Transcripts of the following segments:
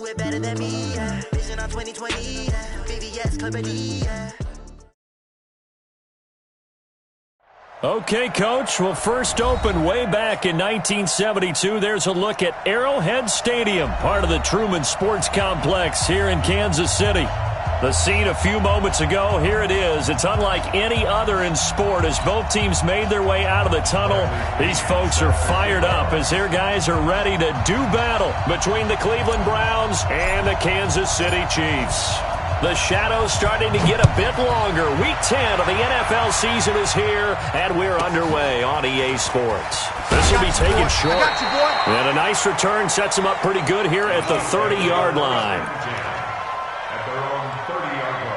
do it better than me, yeah. Vision on 2020, yeah. VVS, Clipper D, yeah. Okay, Coach, well, first opened way back in 1972. There's a look at Arrowhead Stadium, part of the Truman Sports Complex here in Kansas City. The scene a few moments ago, here it is. It's unlike any other in sport as both teams made their way out of the tunnel. These folks are fired up as their guys are ready to do battle between the Cleveland Browns and the Kansas City Chiefs. The shadows starting to get a bit longer. Week 10 of the NFL season is here, and we're underway on EA Sports. This will be taken short. And a nice return sets them up pretty good here at the 30-yard line. At their own 30-yard line.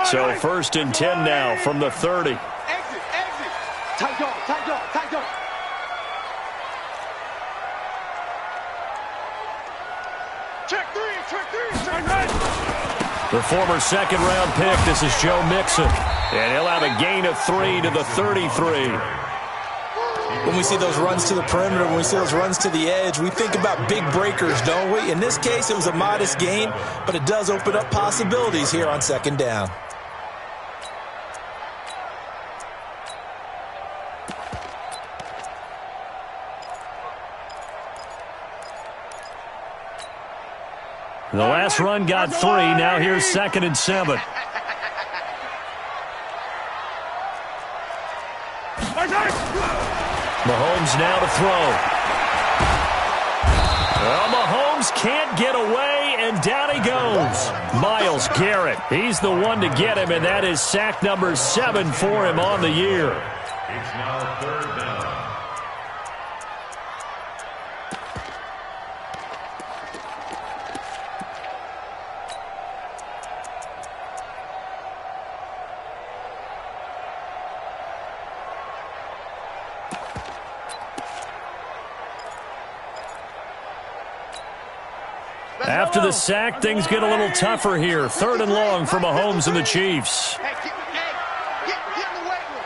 So first and 10 now from the 30. Exit. Tight dog. Check three. The former second-round pick, this is Joe Mixon. And he'll have a gain of 3 to the 33. When we see those runs to the perimeter, when we see those runs to the edge, we think about big breakers, don't we? In this case, it was a modest gain, but it does open up possibilities here on second down. The last run got 3. Now here's 2nd and 7. Mahomes now to throw. Well, Mahomes can't get away, and down he goes. Myles Garrett, he's the one to get him, and that is sack number 7 for him on the year. It's now third down. After the sack, things get a little tougher here. 3rd and long for Mahomes and the Chiefs. Hey, get in the weight room.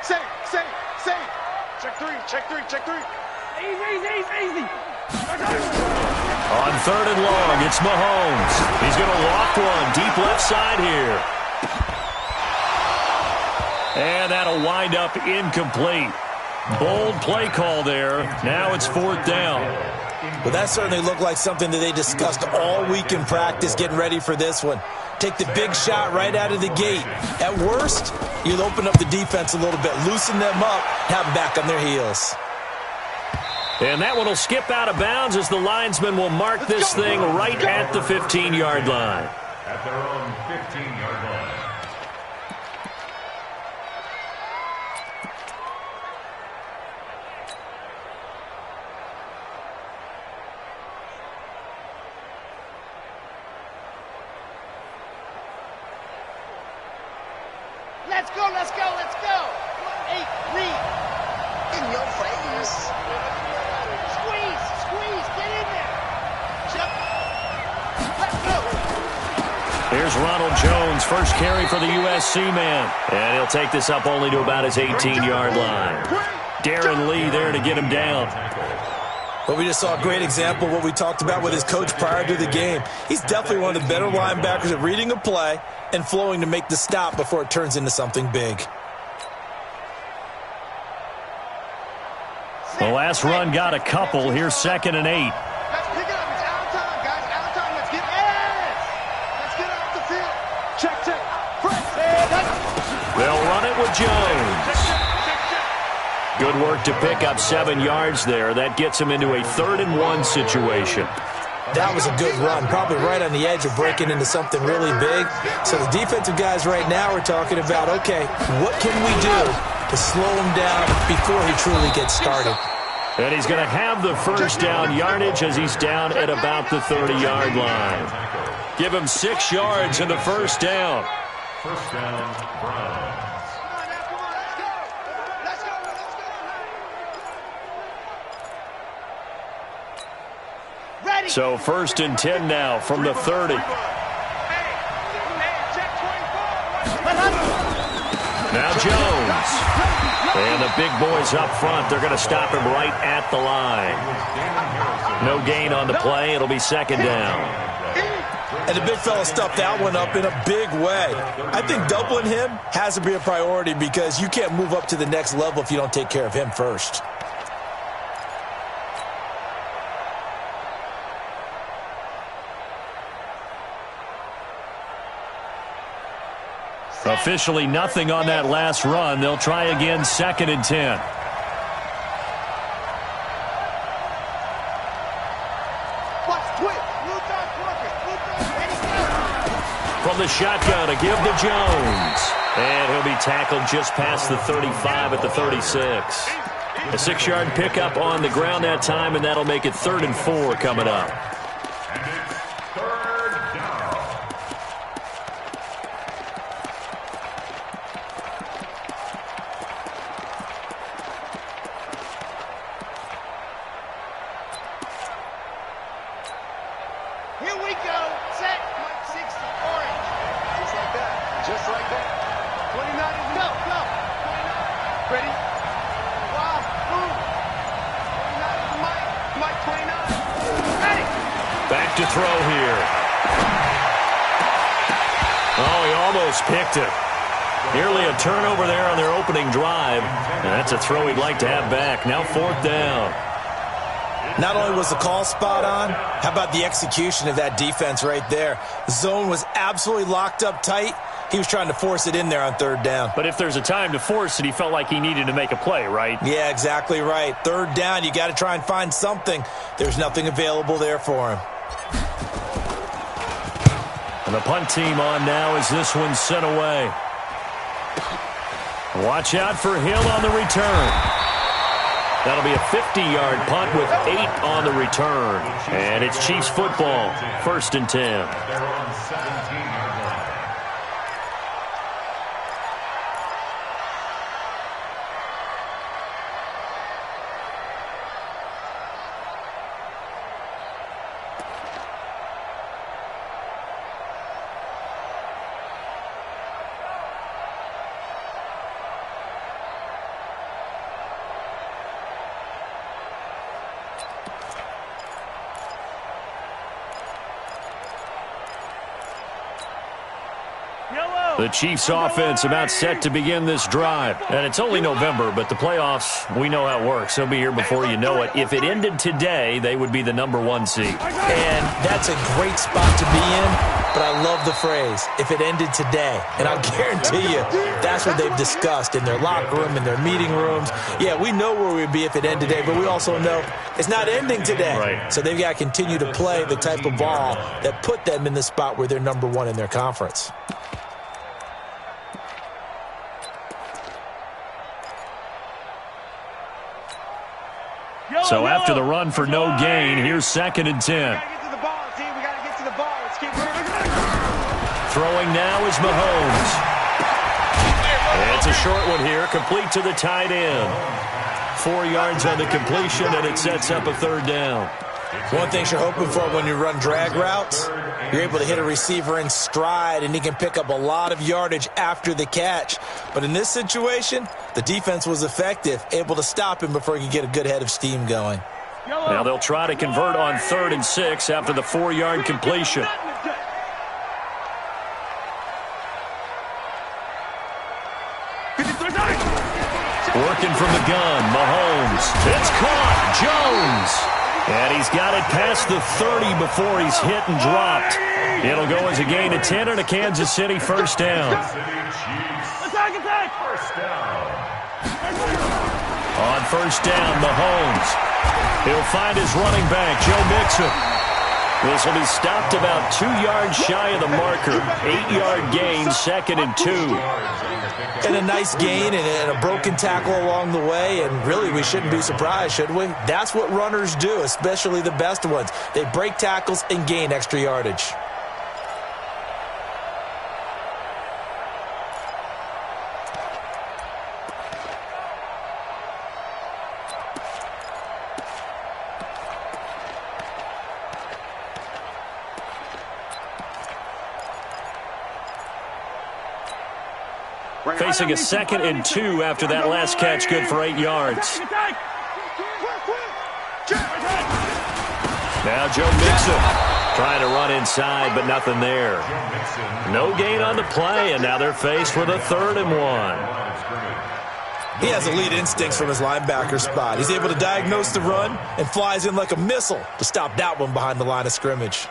Save. Check three. Easy. On 3rd and long, it's Mahomes. He's going to lock one deep left side here. And that'll wind up incomplete. Bold play call there. Now it's 4th down. Well, that certainly looked like something that they discussed all week in practice getting ready for this one. Take the big shot right out of the gate. At worst, you'll open up the defense a little bit, loosen them up, have them back on their heels. And that one will skip out of bounds as the linesman will mark this thing right at the 15-yard line. At their own 15-yard line. Let's go. Hey, Reed. In your face. Squeeze, get in there. Let's go. Here's Ronald Jones, first carry for the USC man. And he'll take this up only to about his 18-yard line. Darren Lee there to get him down. But we just saw a great example of what we talked about with his coach prior to the game. He's definitely one of the better linebackers at reading a play and flowing to make the stop before it turns into something big. The last run got a couple. Here's 2nd and 8. Let's pick it up. It's out of time, guys. Out of time. Let's get off the field. Check. They'll run it with Jones. Good work to pick up 7 yards there. That gets him into a 3rd and 1 situation. That was a good run, probably right on the edge of breaking into something really big. So the defensive guys right now are talking about, okay, what can we do to slow him down before he truly gets started? And he's going to have the first down yardage as he's down at about the 30-yard line. Give him 6 yards in the first down. First down, Browns. So 1st and 10 now from the 30. Now Jones. And the big boys up front, they're going to stop him right at the line. No gain on the play. It'll be second down. And the big fella stuffed that one up in a big way. I think doubling him has to be a priority because you can't move up to the next level if you don't take care of him first. Officially nothing on that last run. They'll try again, 2nd and 10. From the shotgun, a give to Jones. And he'll be tackled just past the 35 at the 36. A 6-yard pickup on the ground that time, and that'll make it 3rd and 4 coming up. Back to throw here. Oh, he almost picked it. Nearly a turnover there on their opening drive. And that's a throw he'd like to have back. Now 4th down. Not only was the call spot on, how about the execution of that defense right there? The zone was absolutely locked up tight. He was trying to force it in there on 3rd down. But if there's a time to force it, he felt like he needed to make a play, right? Yeah, exactly right. 3rd down, you got to try and find something. There's nothing available there for him. And the punt team on now as this one's sent away. Watch out for Hill on the return. That'll be a 50-yard punt with 8 on the return. And it's Chiefs football, 1st and 10. They're on 17-yard line. The Chiefs offense about set to begin this drive. And it's only November, but the playoffs, we know how it works. They'll be here before you know it. If it ended today, they would be the #1 seed. And that's a great spot to be in, but I love the phrase, if it ended today. And I'll guarantee you, that's what they've discussed in their locker room, in their meeting rooms. Yeah, we know where we'd be if it ended today, but we also know it's not ending today. Right. So they've got to continue to play the type of ball that put them in the spot where they're #1 in their conference. So after the run for no gain, here's 2nd and 10. Throwing now is Mahomes. And it's a short one here, complete to the tight end. 4 yards on the completion, and it sets up a 3rd down. One thing you're hoping for when you run drag routes, you're able to hit a receiver in stride, and he can pick up a lot of yardage after the catch. But in this situation, the defense was effective, able to stop him before he could get a good head of steam going. Now they'll try to convert on 3rd and 6 after the 4-yard completion. Working from the gun, Mahomes. It's caught. Jones. And he's got it past the 30 before he's hit and dropped. It'll go as a gain of 10 and a Kansas City 1st down. On 1st down, Mahomes. He'll find his running back, Joe Mixon. This will be stopped about 2 yards shy of the marker. 8-yard gain, 2nd and 2. And a nice gain and a broken tackle along the way, and really we shouldn't be surprised, should we? That's what runners do, especially the best ones. They break tackles and gain extra yardage. Facing a 2nd and 2 after that last catch, good for 8 yards. Now Joe Mixon trying to run inside, but nothing there. No gain on the play, and now they're faced with a 3rd and 1. He has elite instincts from his linebacker spot. He's able to diagnose the run and flies in like a missile to stop that one behind the line of scrimmage.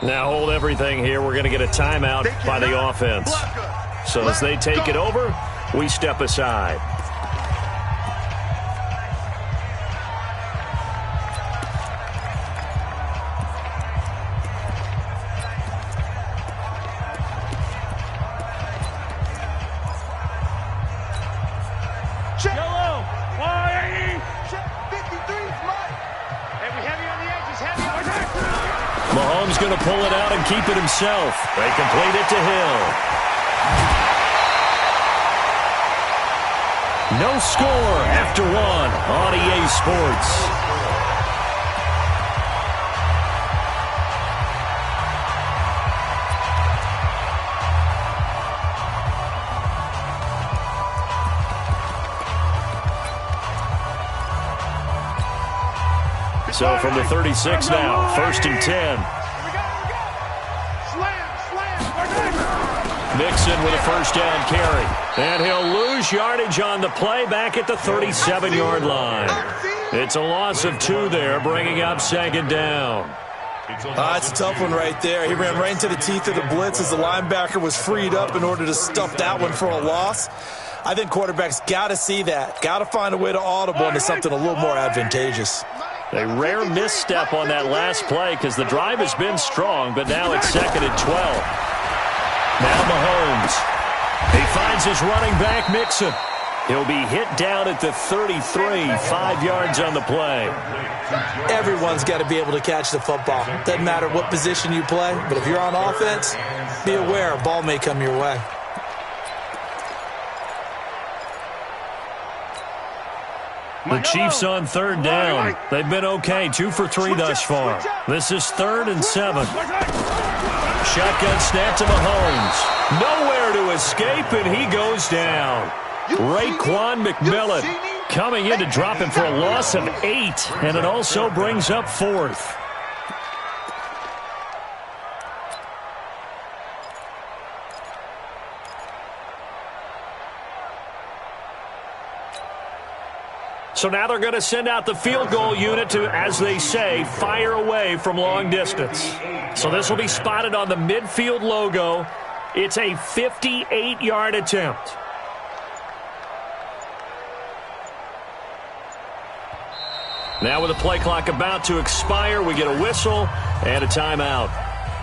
Now hold everything here. We're going to get a timeout by the offense. So as they take it over, we step aside. Yellow. Check 53 is mine. Heavy on the edges. Heavy on the edges. Mahomes going to pull it out and keep it himself. They complete it to Hill. No score after 1 on EA Sports. So from the 36 now, 1st and 10. Mixon with a 1st down carry. And he'll lose yardage on the play back at the 37-yard line. It's a loss of 2 there, bringing up 2nd down. It's a tough one right there. He ran right into the teeth of the blitz as the linebacker was freed up in order to stuff that one for a loss. I think quarterbacks got to see that. Got to find a way to audible into something a little more advantageous. A rare misstep on that last play because the drive has been strong, but now it's 2nd and 12. Now Mahomes. He finds his running back, Mixon. He'll be hit down at the 33, 5 yards on the play. Everyone's got to be able to catch the football. Doesn't matter what position you play, but if you're on offense, be aware a ball may come your way. The Chiefs on 3rd down. They've been okay, 2 for 3 thus far. This is 3rd and 7. Shotgun snap to Mahomes. Nowhere to escape, and he goes down. Raekwon McMillan coming in to drop him for a loss of 8, and it also brings up 4th. So now they're going to send out the field goal unit to, as they say, fire away from long distance. So this will be spotted on the midfield logo. It's a 58-yard attempt. Now with the play clock about to expire, we get a whistle and a timeout.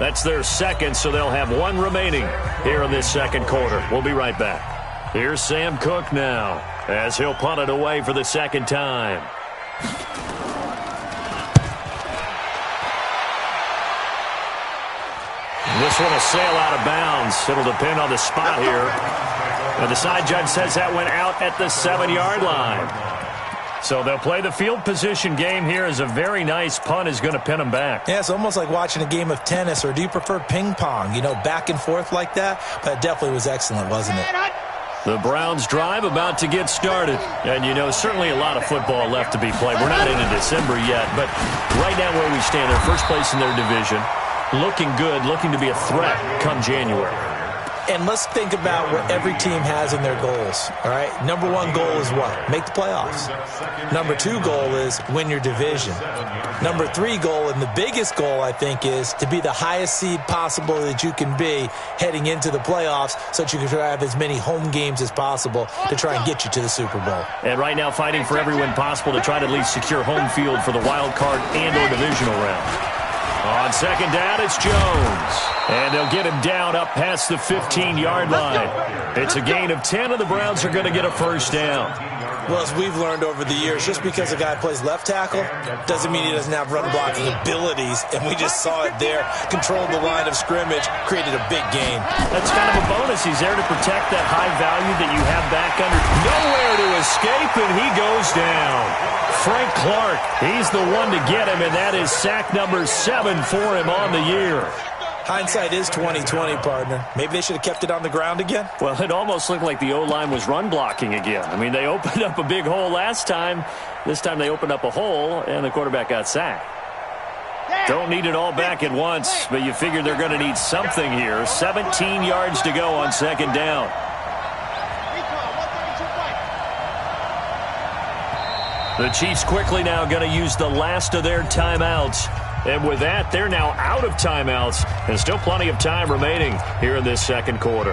That's their 2nd, so they'll have 1 remaining here in this 2nd quarter. We'll be right back. Here's Sam Cook now, as he'll punt it away for the 2nd time. This one will sail out of bounds. It'll depend on the spot here. And the side judge says that went out at the 7-yard line. So they'll play the field position game here as a very nice punt is going to pin them back. Yeah, it's almost like watching a game of tennis, or do you prefer ping pong? You know, back and forth like that? But it definitely was excellent, wasn't it? The Browns drive about to get started. And, you know, certainly a lot of football left to be played. We're not into December yet, but right now where we stand, they're first place in their division. Looking good, looking to be a threat come January. And let's think about what every team has in their goals, all right? Number 1 goal is what? Make the playoffs. Number 2 goal is win your division. Number 3 goal, and the biggest goal, I think, is to be the highest seed possible that you can be heading into the playoffs so that you can have as many home games as possible to try and get you to the Super Bowl. And right now fighting for every win possible to try to at least secure home field for the wild card and or divisional round. On second down, it's Jones. And they'll get him down up past the 15-yard line. It's a gain of 10, and the Browns are going to get a first down. Well, as we've learned over the years, just because a guy plays left tackle doesn't mean he doesn't have run-blocking abilities, and we just saw it there. Controlled the line of scrimmage, created a big gain. That's kind of a bonus. He's there to protect that high value that you have back under. Nowhere to escape, and he goes down. Frank Clark, he's the one to get him, and that is sack number 7 for him on the year. Hindsight is 20/20, partner. Maybe they should have kept it on the ground again. Well, it almost looked like the O-line was run blocking again. I mean, they opened up a big hole last time. This time they opened up a hole, and the quarterback got sacked. Don't need it all back at once, but you figure they're going to need something here. 17 yards to go on second down. The Chiefs quickly now going to use the last of their timeouts. And with that, they're now out of timeouts, and still plenty of time remaining here in this second quarter.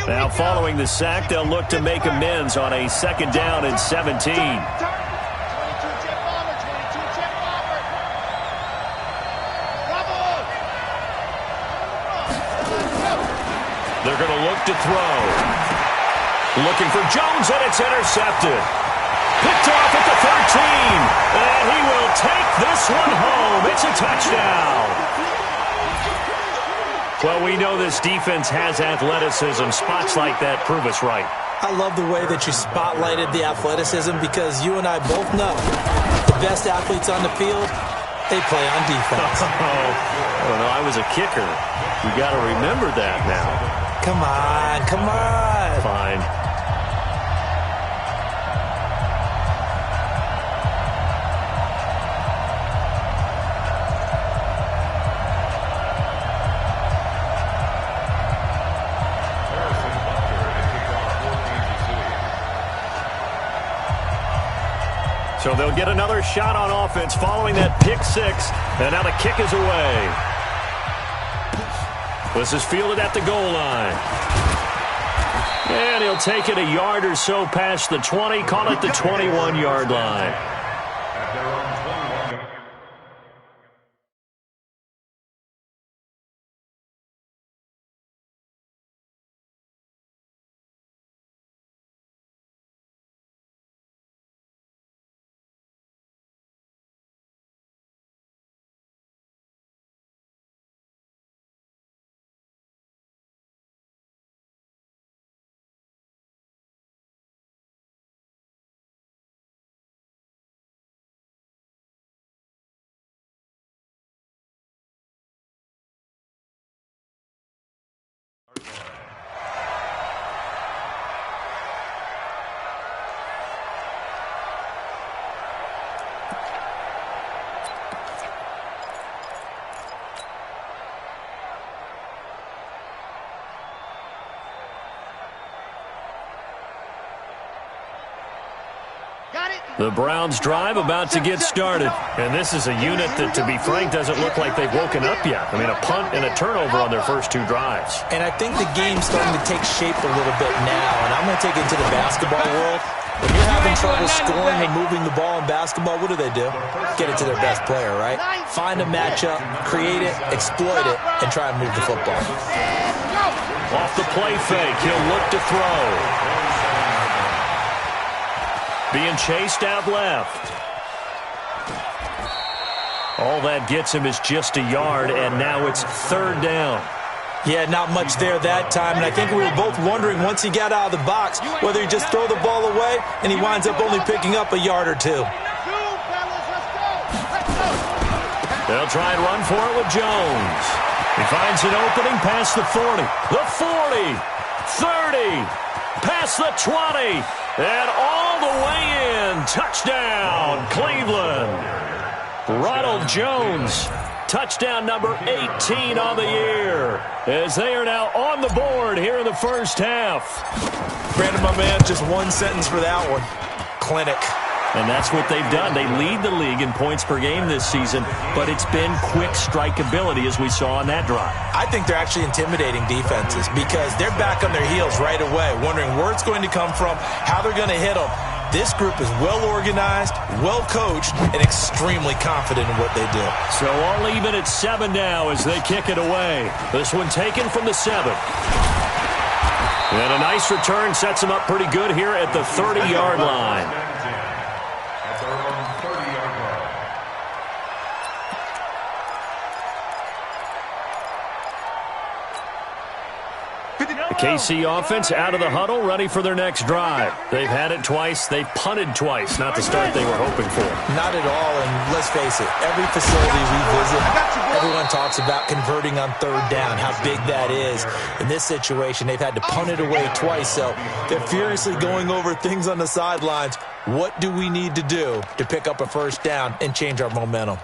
Now, following the sack, they'll look to make amends on a second down and 17. They're going to look to throw. Looking for Jones, and it's intercepted. Picked off at the 13, and he will take this one home. It's a touchdown. Well, we know this defense has athleticism. Spots like that prove us right. I love the way that you spotlighted the athleticism because you and I both know the best athletes on the field, they play on defense. Oh, no, I was a kicker. You got to remember that now. Come on, come on. Fine. So they'll get another shot on offense following that pick six. And now the kick is away. This is fielded at the goal line. And he'll take it a yard or so past the 20, call it the 21-yard line. The Browns drive about to get started. And this is a unit that, to be frank, doesn't look like they've woken up yet. I mean, a punt and a turnover on their first two drives. And I think the game's starting to take shape a little bit now. And I'm going to take it into the basketball world. When you're having trouble scoring and moving the ball in basketball, what do? Get it to their best player, right? Find a matchup, create it, exploit it, and try and move the football. Off the play fake, he'll look to throw. Being chased out left. All that gets him is just a yard, and now it's third down. Yeah, not much there that time, and I think we were both wondering once he got out of the box whether he just throw the ball away, and he winds up only picking up a yard or two. They'll try and run for it with Jones. He finds an opening past the 40, the 40, 30, past the 20, and all the way in. Touchdown, Cleveland. Ronald Jones, touchdown number 18 on the year, as they are now on the board here in the first half. Brandon, my man, just one sentence for that one. Clinic. And that's what they've done. They lead the league in points per game this season, but it's been quick strike ability as we saw on that drive. I think they're actually intimidating defenses because they're back on their heels right away, wondering where it's going to come from, how they're going to hit them. This group is well organized, well coached, and extremely confident in what they do. So all even at 7 now as they kick it away. This one taken from the 7. And a nice return sets them up pretty good here at the 30-yard line. At their own 30-yard line. The KC offense out of the huddle, ready for their next drive. They've had it twice. They've punted twice. Not the start they were hoping for. Not at all, and let's face it, every facility we visit, everyone talks about converting on third down, how big that is. In this situation, they've had to punt it away twice, so they're furiously going over things on the sidelines. What do we need to do to pick up a first down and change our momentum?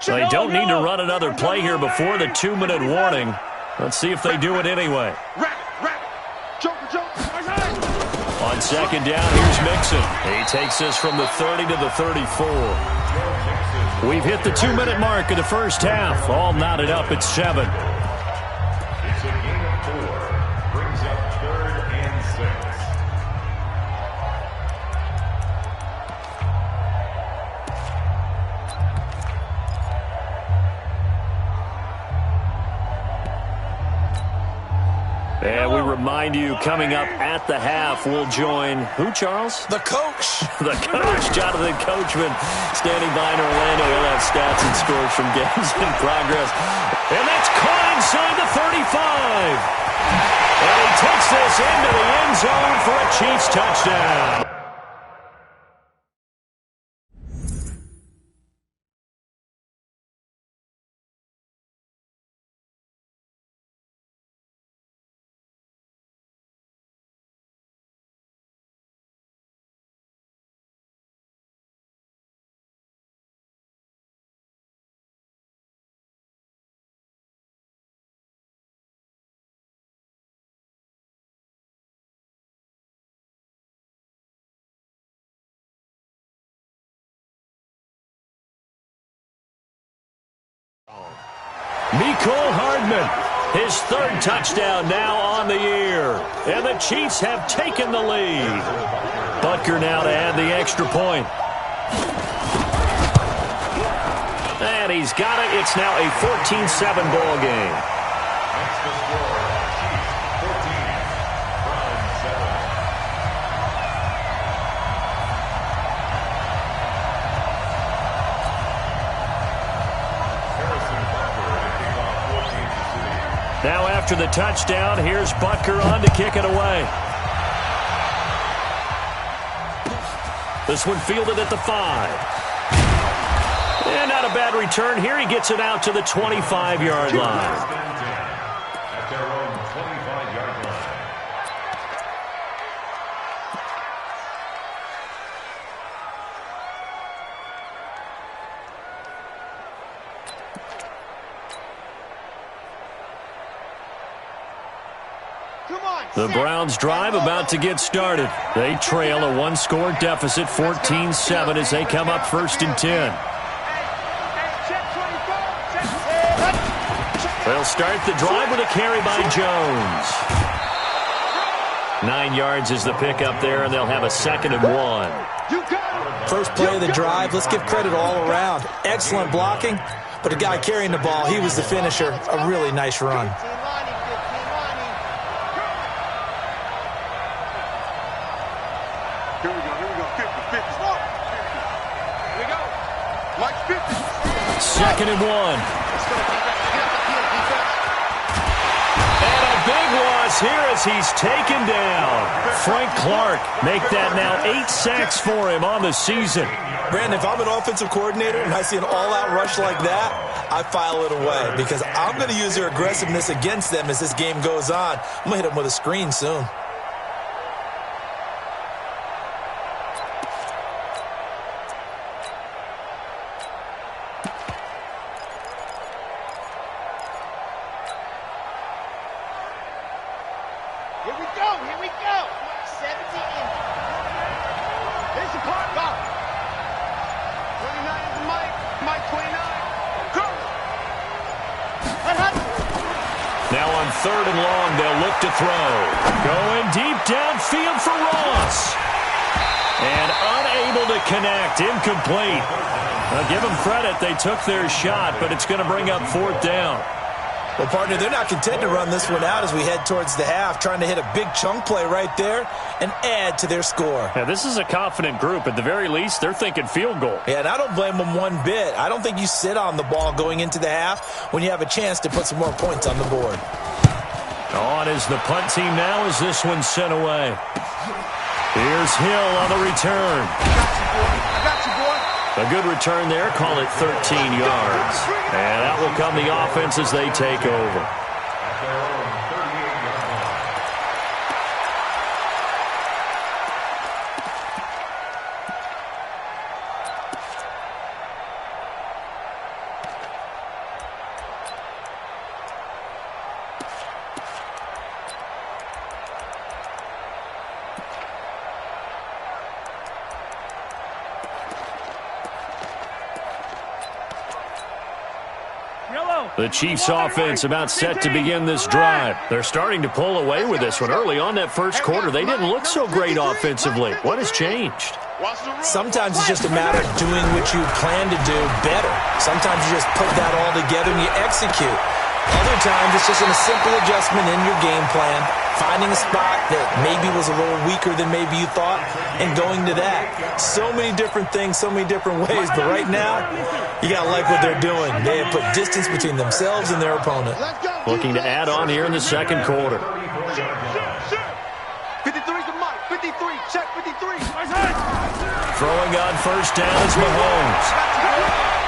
They don't need to run another play here before the 2-minute warning. Let's see if they do it anyway. On second down, here's Mixon. He takes this from the 30 to the 34. We've hit the 2-minute mark of the first half. All knotted up at 7. It's a gain of 4. Brings up 3rd and 6. And we remind you, coming up at the half, we'll join who, Charles? The coach. The coach, Jonathan Coachman, standing by in Orlando. He'll have stats and scores from games in progress. And that's caught inside the 35. And he takes this into the end zone for a Chiefs touchdown. Mecole Hardman, his 3rd touchdown now on the year. And the Chiefs have taken the lead. Butker now to add the extra point. And he's got it. It's now a 14-7 ball game. That's the score. Chiefs 14, Browns 7. Now after the touchdown, here's Butker on to kick it away. This one fielded at the 5. And not a bad return here. He gets it out to the 25-yard line. At their own 25-yard line. The Browns drive about to get started. They trail a 1-score deficit, 14-7, as they come up 1st and 10. They'll start the drive with a carry by Jones. 9 yards is the pickup there, and they'll have a 2nd and 1. First play of the drive, let's give credit all around. Excellent blocking, but the guy carrying the ball, he was the finisher. A really nice run. Here we go, 50, 50. Here we go. Mike 50. 2nd and 1. And a big loss here as he's taken down. Frank Clark make that now 8 sacks for him on the season. Brandon, if I'm an offensive coordinator and I see an all-out rush like that, I file it away because I'm going to use their aggressiveness against them as this game goes on. I'm going to hit them with a screen soon. Here we go. 17 inches. There's the clock. Go. 29 is Mike. Mike 29. Go. 3rd and long. They'll look to throw. Going deep downfield for Ross. And unable to connect. Incomplete. Now, give them credit. They took their shot, but it's going to bring up 4th down. Well, partner, they're not content to run this one out as we head towards the half, trying to hit a big chunk play right there and add to their score. Yeah, this is a confident group. At the very least, they're thinking field goal. Yeah, and I don't blame them one bit. I don't think you sit on the ball going into the half when you have a chance to put some more points on the board. On is the punt team now as this one's sent away. Here's Hill on the return. I got you, boy. A good return there. Call it 13 yards. And out will come the offense as they take over. The Chiefs offense about set to begin this drive. They're starting to pull away with this one. Early on that first quarter, they didn't look so great offensively. What has changed? Sometimes it's just a matter of doing what you plan to do better. Sometimes you just put that all together and you execute. Other times it's just a simple adjustment in your game plan, finding a spot that maybe was a little weaker than maybe you thought, and going to that. So many different things, so many different ways, but right now, you got to like what they're doing. They have put distance between themselves and their opponent. Looking to add on here in the second quarter. 53's the mic. 53. Check 53. Throwing on first down is Mahomes.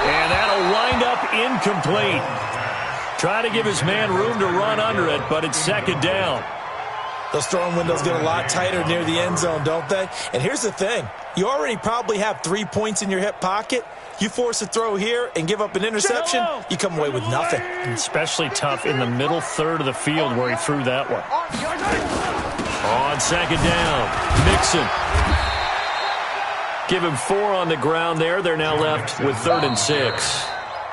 And that'll wind up incomplete. Try to give his man room to run under it, but it's second down. Those throwing windows get a lot tighter near the end zone, don't they? And here's the thing. You already probably have 3 points in your hip pocket. You force a throw here and give up an interception, you come away with nothing. Especially tough in the middle third of the field where he threw that one. On second down, Mixon. Give him 4 on the ground there. They're now left with 3rd and 6.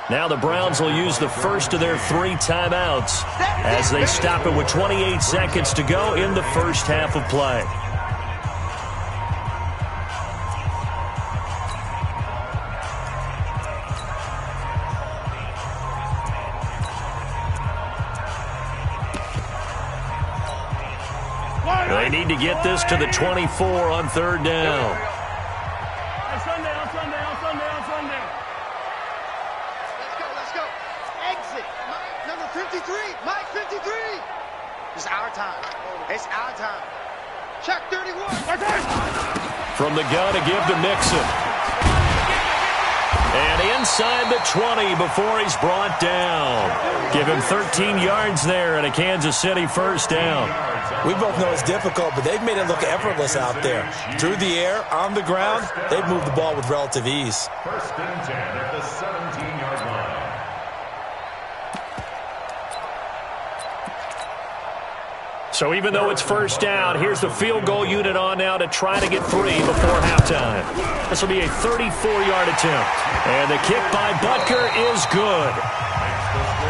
Now the Browns will use the first of their 3 timeouts as they stop it with 28 seconds to go in the first half of play. They need to get this to the 24 on 3rd down. It's our time. It's our time. Check 31. From the gun to give to Mixon. And inside the 20 before he's brought down. Give him 13 yards there and a Kansas City first down. We both know it's difficult, but they've made it look effortless out there. Through the air, on the ground, they've moved the ball with relative ease. 1st and 10 at the 17-yard line. So even though it's first down, here's the field goal unit on now to try to get 3 before halftime. This will be a 34-yard attempt. And the kick by Butker is good.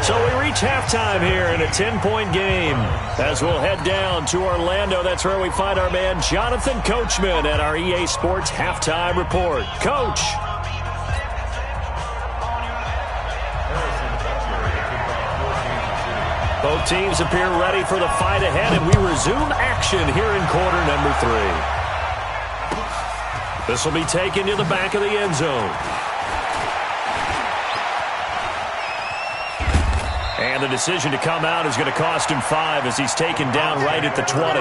So we reach halftime here in a 10-point game. As we'll head down to Orlando, that's where we find our man Jonathan Coachman at our EA Sports Halftime Report. Coach. Both teams appear ready for the fight ahead, and we resume action here in quarter number 3. This will be taken to the back of the end zone. And the decision to come out is going to cost him 5 as he's taken down right at the 20.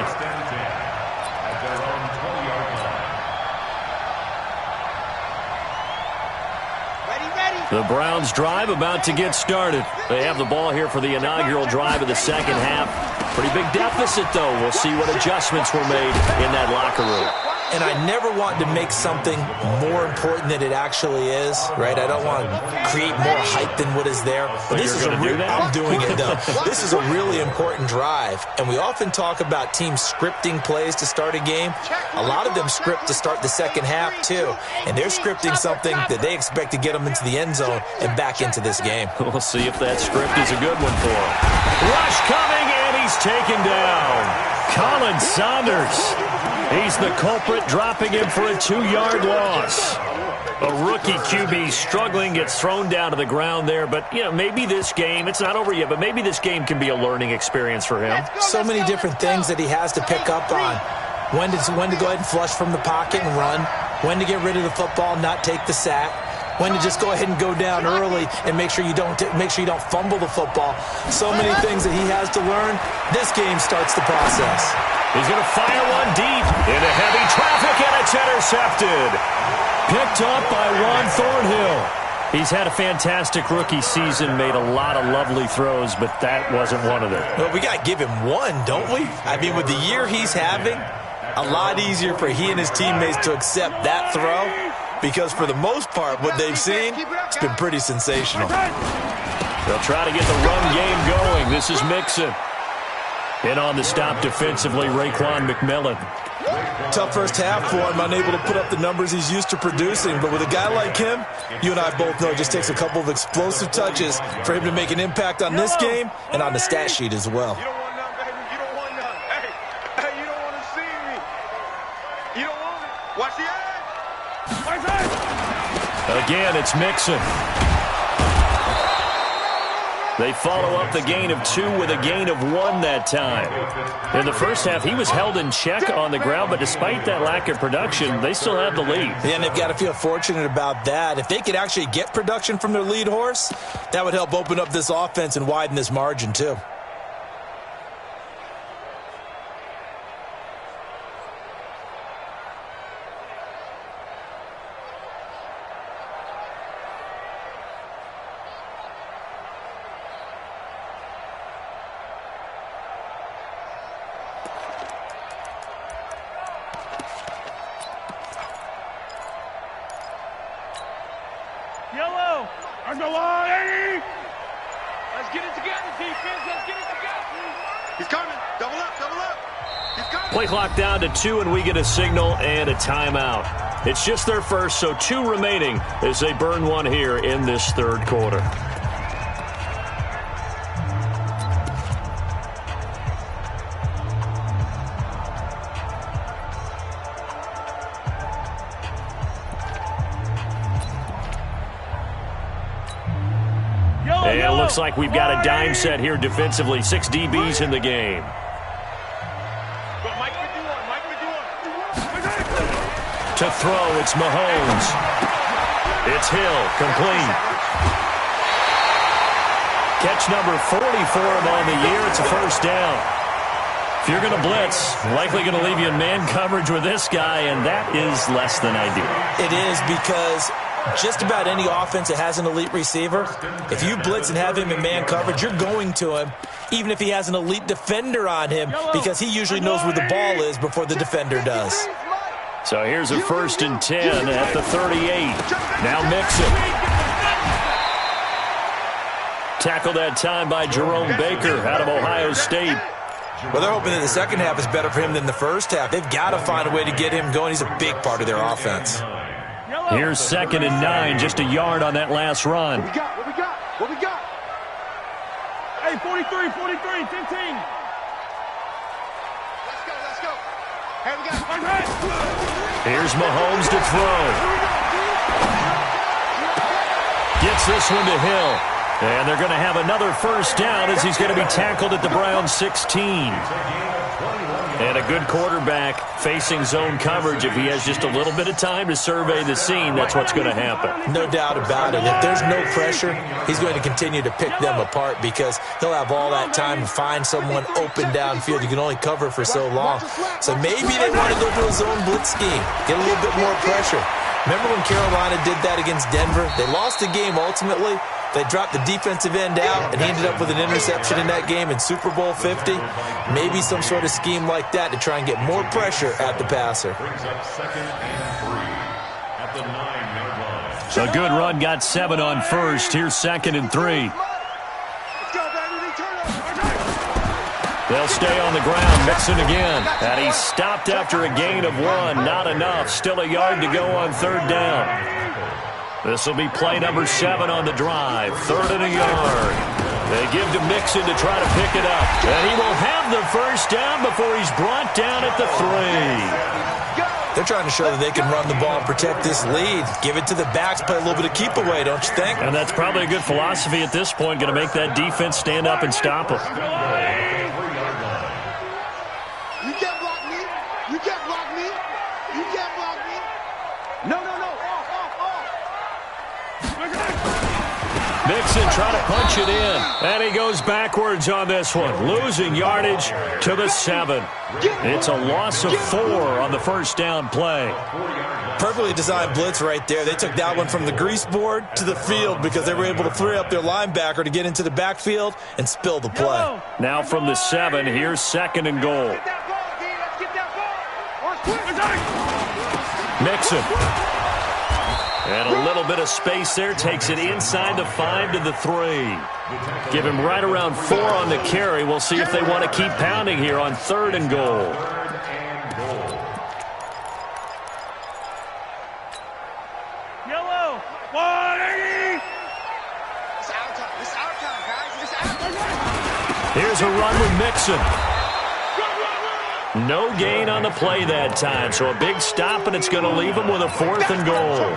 The Browns drive about to get started. They have the ball here for the inaugural drive of the second half. Pretty big deficit, though. We'll see what adjustments were made in that locker room. and I never want to make something more important than it actually is, right? I don't want to create more hype than what is there. But this is I'm doing it, though. This is a really important drive, and we often talk about teams scripting plays to start a game. A lot of them script to start the second half, too, and they're scripting something that they expect to get them into the end zone and back into this game. We'll see if that script is a good one for him. Rush coming, and he's taken down. Colin Saunders. He's the culprit, dropping him for a 2-yard loss. A rookie QB struggling, gets thrown down to the ground there. But, you know, maybe this game, it's not over yet, but maybe this game can be a learning experience for him. So many different things that he has to pick up on. When to go ahead and flush from the pocket and run. When to get rid of the football, not take the sack. When to just go ahead and go down early and make sure you don't fumble the football. So many things that he has to learn. This game starts the process. He's going to fire one deep into heavy traffic, and it's intercepted. Picked up by Juan Thornhill. He's had a fantastic rookie season, made a lot of lovely throws, but that wasn't one of them. Well, we got to give him one, don't we? I mean, with the year he's having, a lot easier for he and his teammates to accept that throw, because for the most part, what they've seen, it's been pretty sensational. They'll try to get the run game going. This is Mixon. In on the stop defensively, Raekwon McMillan. Tough first half for him, unable to put up the numbers he's used to producing. But with a guy like him, you and I both know it just takes a couple of explosive touches for him to make an impact on this game and on the stat sheet as well. You don't want none, baby. You don't want none. Hey, you don't want to see me. You don't want it. Watch the edge. Again, it's Mixon. They follow up the gain of 2 with a gain of 1 that time. In the first half, he was held in check on the ground, but despite that lack of production, they still have the lead. And they've got to feel fortunate about that. If they could actually get production from their lead horse, that would help open up this offense and widen this margin too. Yellow. On the line. Let's get it together, defense. Let's get it together. He's coming. Double up, double up. He's coming. Play clock down to 2, and we get a signal and a timeout. It's just their first, so 2 remaining as they burn one here in this third quarter. And it looks like we've got a dime set here defensively. 6 DBs in the game. To throw, it's Mahomes. It's Hill, complete. Catch number 40 for him on the year. It's a first down. If you're going to blitz, likely going to leave you in man coverage with this guy, and that is less than ideal. It is, because just about any offense that has an elite receiver, if you blitz and have him in man coverage, you're going to him, even if he has an elite defender on him, because he usually knows where the ball is before the defender does. So here's a 1st and 10 at the 38. Now Mixon. Tackled that time by Jerome Baker out of Ohio State. Well, they're hoping that the second half is better for him than the first half. They've got to find a way to get him going. He's a big part of their offense. Here's 2nd and 9, just a yard on that last run. What we got? What we got? What we got? Hey, 43, 43, 15. Let's go. Hey, we got Here's Mahomes to throw. Gets this one to Hill. And they're going to have another first down as he's going to be tackled at the Browns 16. And a good quarterback facing zone coverage. If he has just a little bit of time to survey the scene, that's what's going to happen. No doubt about it. If there's no pressure, he's going to continue to pick them apart, because he'll have all that time to find someone open downfield. You can only cover for so long. So maybe they want to go to a zone blitz scheme, get a little bit more pressure. Remember when Carolina did that against Denver? They lost the game ultimately, They dropped the defensive end out, and he ended up with an interception in that game in Super Bowl 50. Maybe some sort of scheme like that to try and get more pressure at the passer. Brings up 2nd and 3 at the 9-yard line. A good run got 7 on first. Here's 2nd and 3. They'll stay on the ground. Mixon again. And he's stopped after a gain of 1. Not enough. Still a yard to go on 3rd down. This will be play number 7 on the drive. 3rd and a yard. They give to Mixon to try to pick it up. And he will have the first down before he's brought down at the 3. They're trying to show that they can run the ball and protect this lead. Give it to the backs, play a little bit of keep away, don't you think? And that's probably a good philosophy at this point. Going to make that defense stand up and stop him. You can't block me. You can't block me. You can't block me. No. Mixon trying to punch it in. And he goes backwards on this one. Losing yardage to the 7. It's a loss of 4 on the first down play. Perfectly designed blitz right there. They took that one from the grease board to the field because they were able to free up their linebacker to get into the backfield and spill the play. Now from the 7, here's 2nd and goal. Mixon. And a little bit of space there. Takes it inside the 5 to the 3. Give him right around 4 on the carry. We'll see if they want to keep pounding here on 3rd and goal. Yellow. 180. It's our time. It's our time, guys. It's our time. Here's a run with Mixon. No gain on the play that time, so a big stop, and it's going to leave him with a 4th and goal.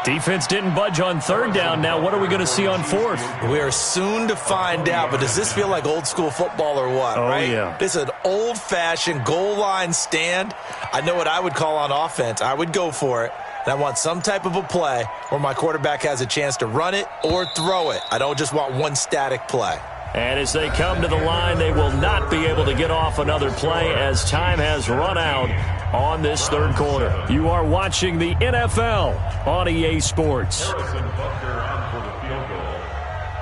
Defense didn't budge on 3rd down. Now what are we going to see on 4th? We are soon to find out, but does this feel like old school football or what, right? Yeah. This is an old-fashioned goal line stand. I know what I would call on offense. I would go for it. And I want some type of a play where my quarterback has a chance to run it or throw it. I don't just want one static play. And as they come to the line, they will not be able to get off another play as time has run out on this 3rd quarter. You are watching the NFL on EA Sports. Harrison Butker on for the field goal.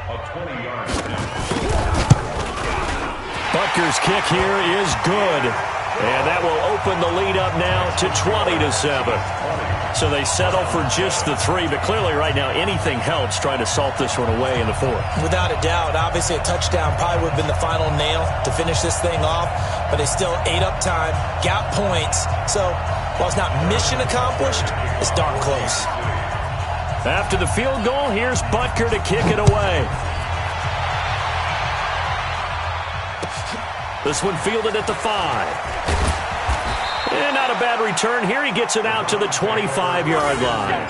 A 20-yard attempt. Butker's kick here is good. And that will open the lead up now to 20-7. So they settle for just the 3, but clearly right now anything helps trying to salt this one away in the 4th. Without a doubt, obviously a touchdown probably would have been the final nail to finish this thing off, but they still ate up time, got points. So while it's not mission accomplished, it's darn close. After the field goal, here's Butker to kick it away. This one fielded at the 5. And not a bad return here. He gets it out to the 25-yard line.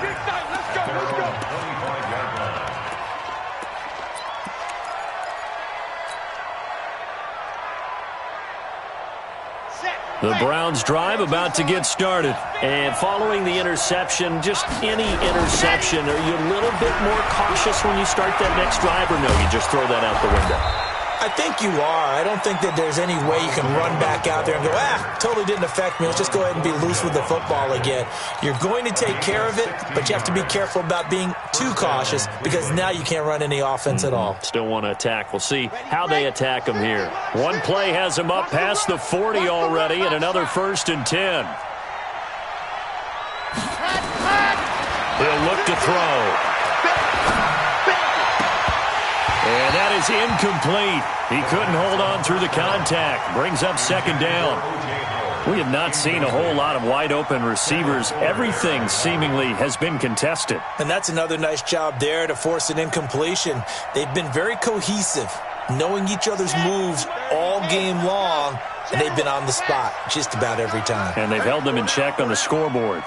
The Browns drive about to get started. And following the interception, just any interception, are you a little bit more cautious when you start that next drive, or no, you just throw that out the window? I think you are. I don't think that there's any way you can run back out there and go, totally didn't affect me. Let's just go ahead and be loose with the football again. You're going to take care of it, but you have to be careful about being too cautious because now you can't run any offense at all. Still want to attack. We'll see how they attack him here. One play has him up past the 40 already, and another 1st and 10. He'll look to throw. And that is incomplete. He couldn't hold on through the contact. Brings up 2nd down. We have not seen a whole lot of wide-open receivers. Everything seemingly has been contested. And that's another nice job there to force an incompletion. They've been very cohesive, knowing each other's moves all game long, and they've been on the spot just about every time. And they've held them in check on the scoreboard.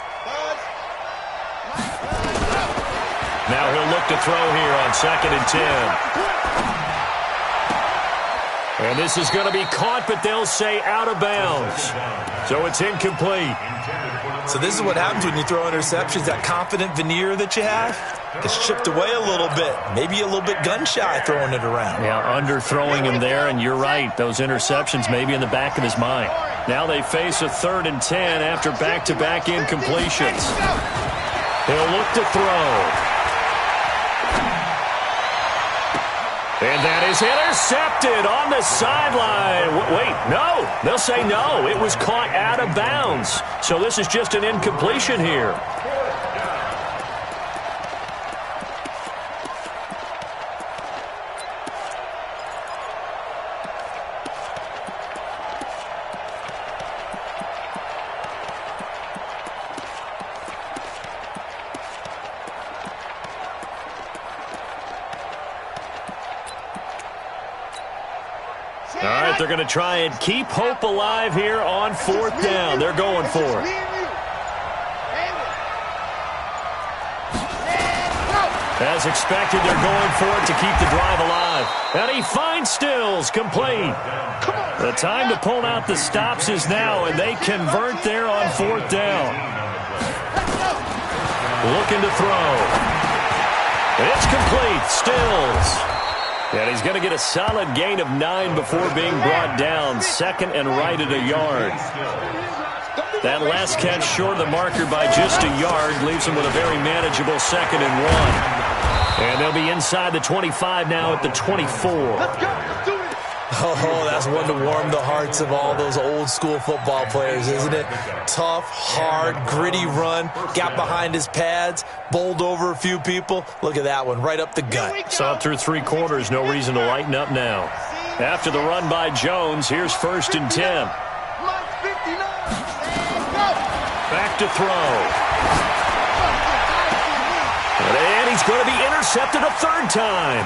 Now he'll look to throw here on 2nd and 10. And this is going to be caught, but they'll say out of bounds. So it's incomplete. So this is what happens when you throw interceptions. That confident veneer that you have gets chipped away a little bit. Maybe a little bit gun-shy throwing it around. Yeah, under-throwing him there, and you're right. Those interceptions may be in the back of his mind. Now they face a 3rd and 10 after back-to-back incompletions. He'll look to throw. And that is intercepted on the sideline. Wait, no. They'll say no. It was caught out of bounds. So this is just an incompletion here. All right, they're going to try and keep hope alive here on 4th down. They're going for it. As expected, they're going for it to keep the drive alive. And he finds Stills, complete. The time to pull out the stops is now, and they convert there on 4th down. Looking to throw. It's complete. Stills. And he's going to get a solid gain of 9 before being brought down. 2nd and right at a yard. That last catch short of the marker by just a yard leaves him with a very manageable 2nd and 1. And they'll be inside the 25 now at the 24. Oh, that's one to warm the hearts of all those old school football players, isn't it? Tough, hard, gritty run, got behind his pads, bowled over a few people. Look at that one, right up the gut. Saw through 3 quarters, no reason to lighten up now. After the run by Jones, here's 1st and 10. Back to throw. And he's going to be intercepted a 3rd time.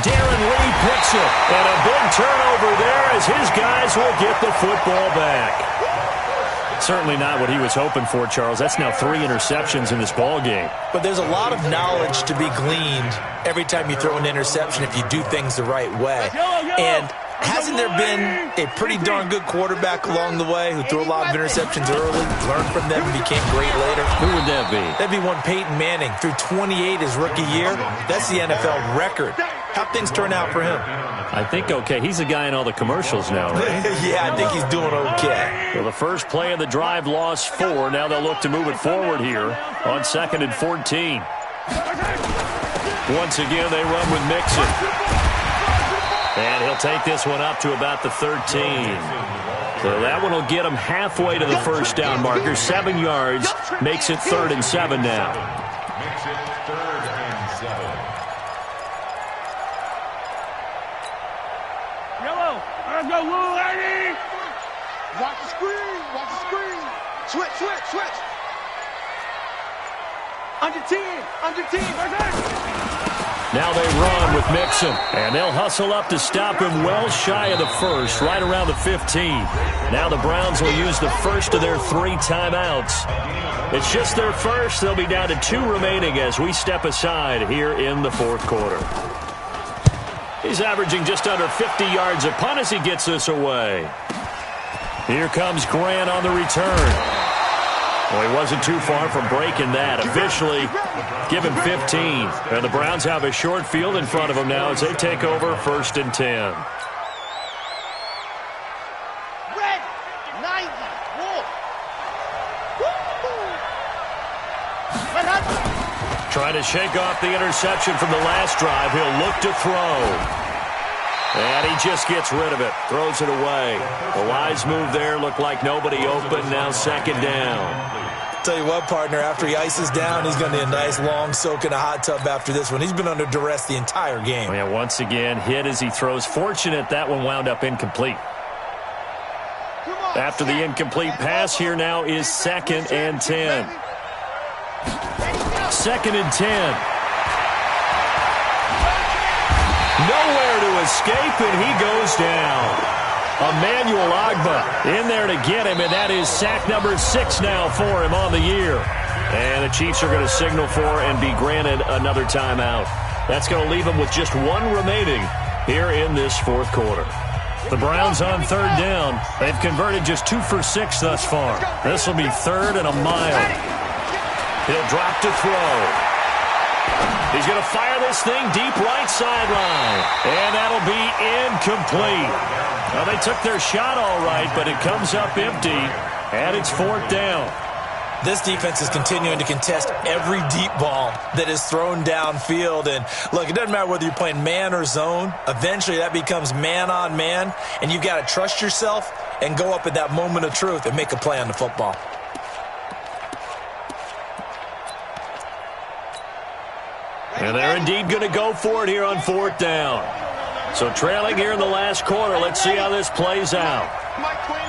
Darren Lee picks it, and a big turnover there as his guys will get the football back. Certainly not what he was hoping for, Charles. That's now 3 interceptions in this ball game. But there's a lot of knowledge to be gleaned every time you throw an interception if you do things the right way. And hasn't there been a pretty darn good quarterback along the way who threw a lot of interceptions early, learned from them, and became great later? Who would that be? That'd be one Peyton Manning. Threw 28 his rookie year. That's the NFL record. How'd things turn out for him? I think okay. He's the guy in all the commercials now, right? Yeah, I think he's doing okay. Well, the first play of the drive lost 4. Now they'll look to move it forward here on 2nd and 14. Once again, they run with Mixon. And he'll take this one up to about the 13. So that one will get him halfway to the 1st down marker. 7 yards makes it 3rd and 7 now. Makes it 3rd and 7. Yellow, let's go, little lady. Watch the screen, watch the screen. Switch, switch, switch. Under 10, under 10, right there. Now they run with Mixon, and they'll hustle up to stop him well shy of the 1st, right around the 15. Now the Browns will use the first of their 3 timeouts. It's just their first. They'll be down to 2 remaining as we step aside here in the 4th quarter. He's averaging just under 50 yards a punt as he gets this away. Here comes Grant on the return. Well, he wasn't too far from breaking that. Officially given 15. And the Browns have a short field in front of them now as they take over 1st and 10. Red, 90, wolf. Trying to shake off the interception from the last drive. He'll look to throw. And he just gets rid of it. Throws it away. The wise move there. Looked like nobody open. Now 2nd down. Tell you what, partner, after he ices down, he's going to need a nice long soak in a hot tub after this one. He's been under duress the entire game. Yeah, once again, hit as he throws. Fortunate that one wound up incomplete. After the incomplete pass, here now is 2nd and 10. 2nd and 10. Nowhere to escape, and he goes down. Emmanuel Ogbah in there to get him, and that is sack number 6 now for him on the year. And the Chiefs are going to signal for and be granted another timeout. That's going to leave them with just 1 remaining here in this 4th quarter. The Browns on 3rd down. They've converted just 2 for 6 thus far. This will be 3rd and a mile. He'll drop to throw. He's going to fire this thing deep right sideline. And that'll be incomplete. Well, they took their shot all right, but it comes up empty, and it's 4th down. This defense is continuing to contest every deep ball that is thrown downfield. And look, it doesn't matter whether you're playing man or zone. Eventually that becomes man on man, and you've got to trust yourself and go up at that moment of truth and make a play on the football. And they're indeed going to go for it here on 4th down. So trailing here in the last quarter. Let's see how this plays out. Mike 29,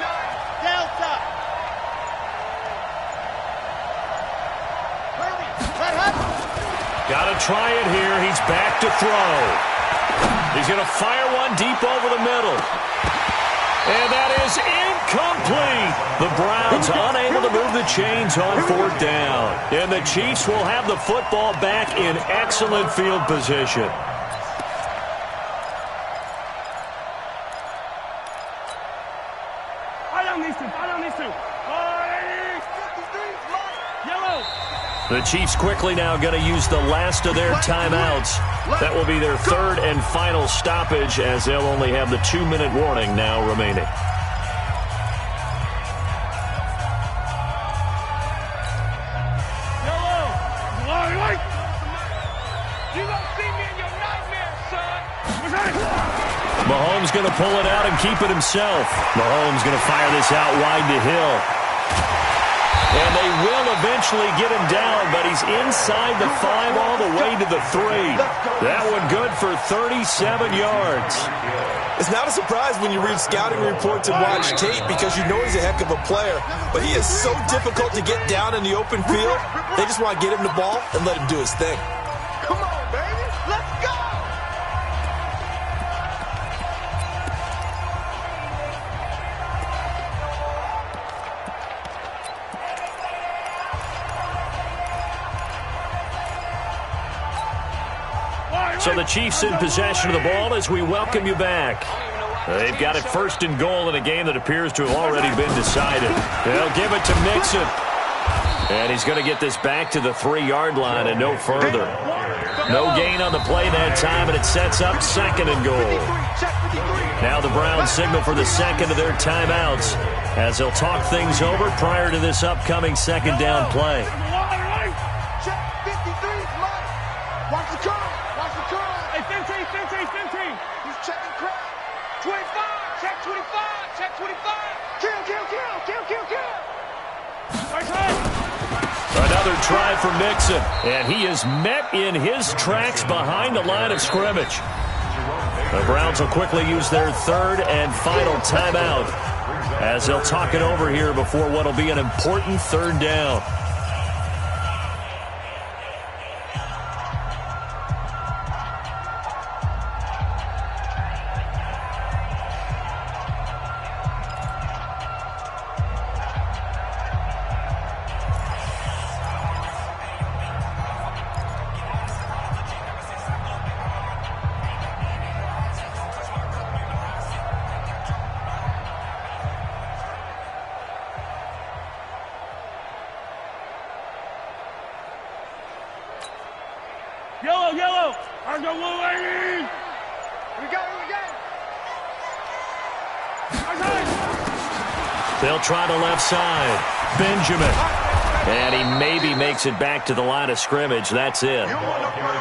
Delta. Got to try it here. He's back to throw. He's going to fire one deep over the middle. And that is incomplete. The Browns unable to move the chains on 4th down. And the Chiefs will have the football back in excellent field position. The Chiefs quickly now going to use the last of their timeouts. That will be their third and final stoppage, as they'll only have the 2-minute warning now remaining. Mahomes going to pull it out and keep it himself. Mahomes going to fire this out wide to Hill. And they will eventually get him down, but he's inside the 5 all the way to the 3. That one good for 37 yards. It's not a surprise when you read scouting reports and watch tape because you know he's a heck of a player. But he is so difficult to get down in the open field. They just want to get him the ball and let him do his thing. Come on, baby. Let's go. So the Chiefs in possession of the ball as we welcome you back. They've got it 1st and goal in a game that appears to have already been decided. They'll give it to Mixon. And he's going to get this back to the 3-yard line and no further. No gain on the play that time, and it sets up 2nd and goal. Now the Browns signal for the second of their timeouts as they'll talk things over prior to this upcoming 2nd down play. Check 53's Mike. Watch the curl. Watch the curl. Hey, 15. He's checking crowd. 25. Check 25. Check 25. Kill. Another try for Mixon, and he is met in his tracks behind the line of scrimmage. The Browns will quickly use their 3rd and final timeout as they'll talk it over here before what will be an important 3rd down. Yellow. I'm the blue lady. Here we go. They'll try the left side. Benjamin. And he maybe makes it back to the line of scrimmage. That's it.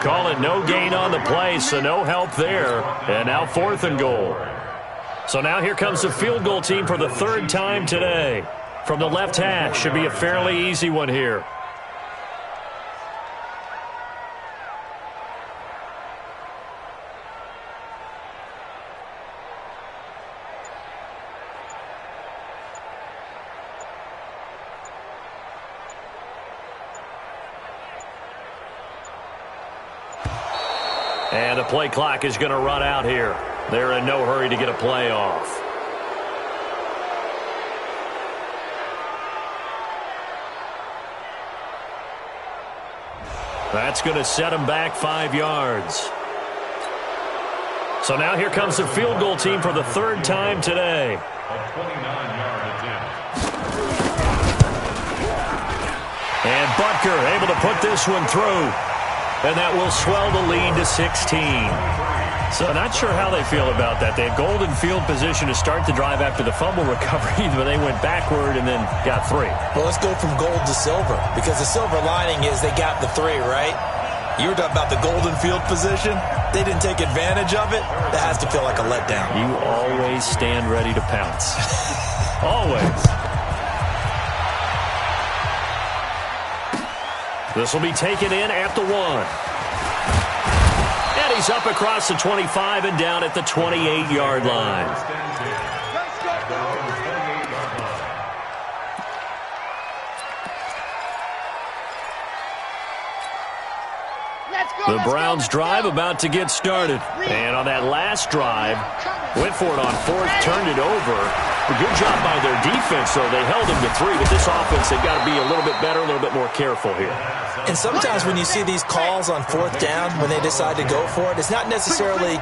Call it no gain on the play, so no help there. And now 4th and goal. So now here comes the field goal team for the 3rd time today. From the left hash. Should be a fairly easy one here. And the play clock is going to run out here. They're in no hurry to get a play off. That's going to set them back 5 yards. So now here comes the field goal team for the 3rd time today. A 29-yard attempt. And Butker able to put this one through. And that will swell the lead to 16. So not sure how they feel about that. They had golden field position to start the drive after the fumble recovery, but they went backward and then got 3. Well, let's go from gold to silver, because the silver lining is they got the 3, right? You were talking about the golden field position. They didn't take advantage of it. That has to feel like a letdown. You always stand ready to pounce. Always. This will be taken in at the 1. And he's up across the 25 and down at the 28-yard line. The Browns drive about to get started. And on that last drive, went for it on 4th, turned it over. A good job by their defense, though. They held him to 3, but this offense, they've got to be a little bit better, a little bit more careful here. And sometimes when you see these calls on 4th down, when they decide to go for it, it's not necessarily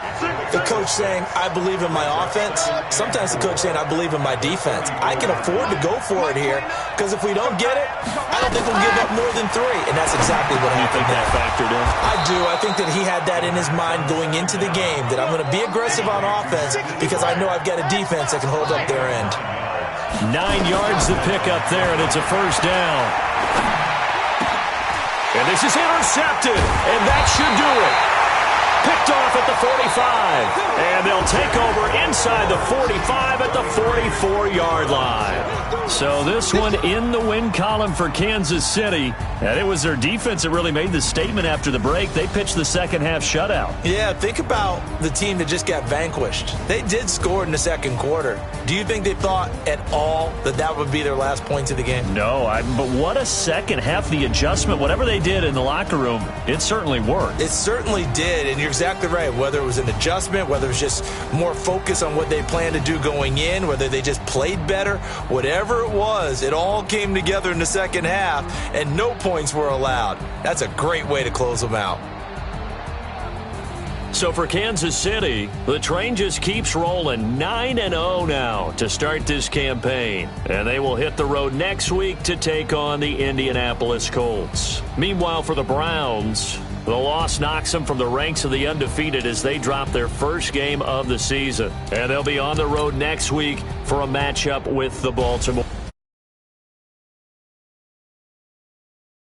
the coach saying, I believe in my offense. Sometimes the coach saying, I believe in my defense. I can afford to go for it here, because if we don't get it, I don't think we'll give up more than 3. And that's exactly what happened. You think that factored in? I do. I think that he had that in his mind going into the game, that I'm going to be aggressive on offense because I know I've got a defense that can hold up their end. 9 yards to pick up there, and it's a 1st down. And this is intercepted, and that should do it. Picked off at the 45, and they'll take over inside the 45 at the 44-yard line. So this one in the win column for Kansas City, and it was their defense that really made the statement after the break. They pitched the second-half shutout. Yeah, think about the team that just got vanquished. They did score in the second quarter. Do you think they thought at all that that would be their last points of the game? No, but what a second half. The adjustment, whatever they did in the locker room, it certainly worked. It certainly did, and you're exactly right. Whether it was an adjustment, whether it was just more focus on what they planned to do going in, whether they just played better, whatever it was, it all came together in the second half, and no points were allowed. That's a great way to close them out. So for Kansas City, the train just keeps rolling 9-0 now to start this campaign. And they will hit the road next week to take on the Indianapolis Colts. Meanwhile, for the Browns, the loss knocks them from the ranks of the undefeated as they drop their first game of the season. And they'll be on the road next week for a matchup with the Baltimore